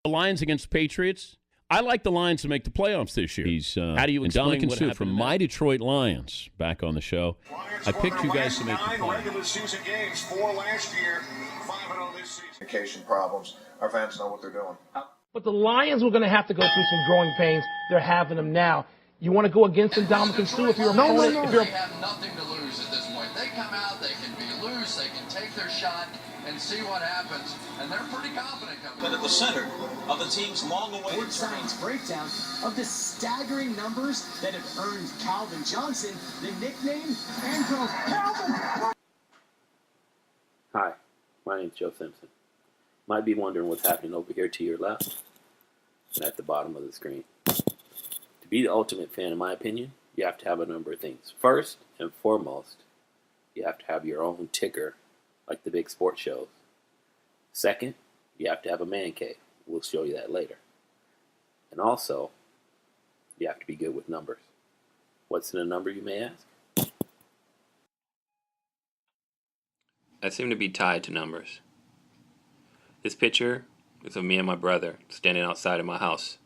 The Lions against Patriots. I like the Lions to make the playoffs this year. How do you explain what happened from my Detroit Lions back on the show. I picked you guys to make the playoffs. Regular season games, 4 last year, 5-0 this season. Communication problems. Our fans know what they're doing. But the Lions were going to have to go through some growing pains. They're having them now. You want to go against them, Dominican Sue, if you're a opponent? No. They have nothing to lose at this point. They come out, they can be loose, they can take their shot and see what happens. And they're pretty confident coming. But at the center of the team's long-awaited Sports Science breakdown of the staggering numbers that have earned Calvin Johnson the nickname Angels. Calvin! Hi, my name's Joe Simpson. Might be wondering what's happening over here to your left and at the bottom of the screen. To be the ultimate fan, in my opinion, you have to have a number of things. First and foremost, you have to have your own ticker, like the big sports shows. Second, you have to have a man cave. We'll show you that later. And also, you have to be good with numbers. What's in a number, you may ask? I seem to be tied to numbers. This picture is of me and my brother standing outside of my house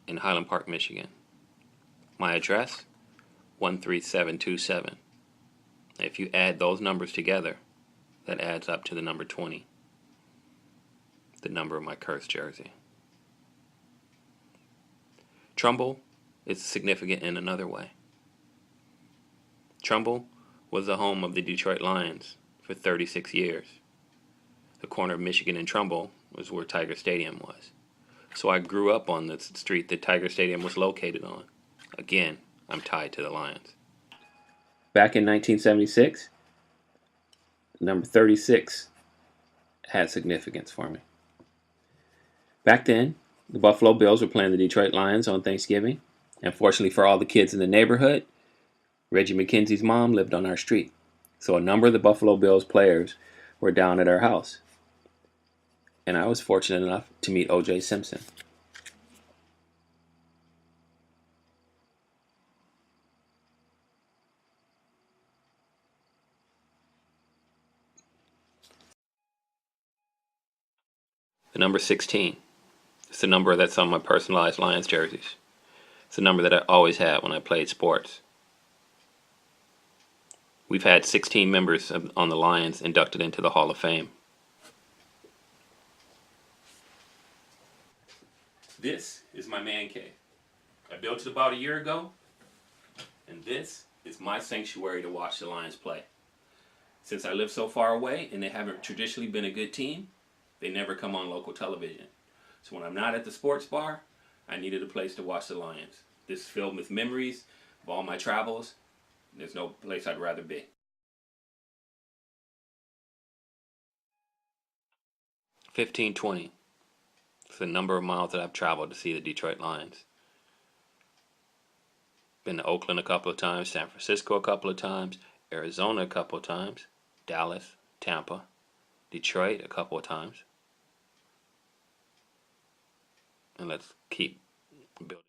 in Highland Park, Michigan. My address, 13727. If you add those numbers together, that adds up to the number 20, the number of my cursed jersey. Trumbull is significant in another way. Trumbull was the home of the Detroit Lions for 36 years. The corner of Michigan and Trumbull was where Tiger Stadium was. So I grew up on the street that Tiger Stadium was located on. Again, I'm tied to the Lions. Back in 1976, number 36 had significance for me. Back then, the Buffalo Bills were playing the Detroit Lions on Thanksgiving. And fortunately for all the kids in the neighborhood, Reggie McKenzie's mom lived on our street. So a number of the Buffalo Bills players were down at our house. And I was fortunate enough to meet O.J. Simpson. The number 16. It's the number that's on my personalized Lions jerseys. It's the number that I always had when I played sports. We've had 16 members on the Lions inducted into the Hall of Fame. This is my man cave. I built it about a year ago, and this is my sanctuary to watch the Lions play. Since I live so far away and they haven't traditionally been a good team, they never come on local television. So when I'm not at the sports bar, I needed a place to watch the Lions. This is filled with memories of all my travels. There's no place I'd rather be. 1520. It's the number of miles that I've traveled to see the Detroit Lions. Been to Oakland a couple of times, San Francisco a couple of times, Arizona a couple of times, Dallas, Tampa, Detroit a couple of times. And let's keep building.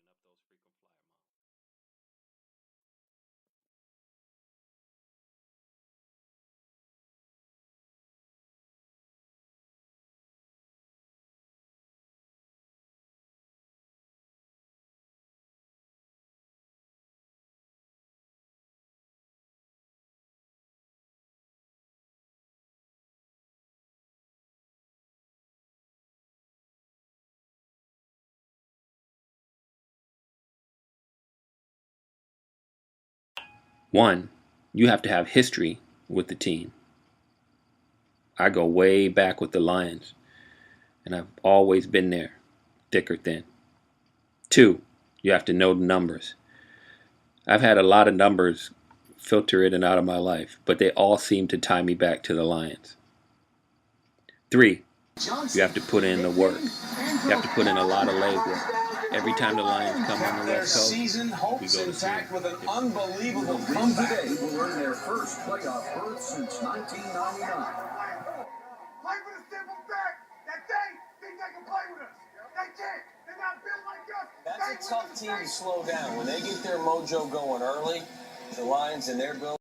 One, you have to have history with the team. I go way back with the Lions, and I've always been there, thick or thin. Two, you have to know the numbers. I've had a lot of numbers filter in and out of my life, but they all seem to tie me back to the Lions. Three, you have to put in the work. You have to put in a lot of labor. Every time the Lions come on the West Coast, season hopes we go to intact with an unbelievable Win comeback. today will earn their first playoff berth since 1999. Play for the simple fact that they think they can play with us. They can't. They're not built like us. That's a tough team to slow down. When they get their mojo going early, the Lions and their build.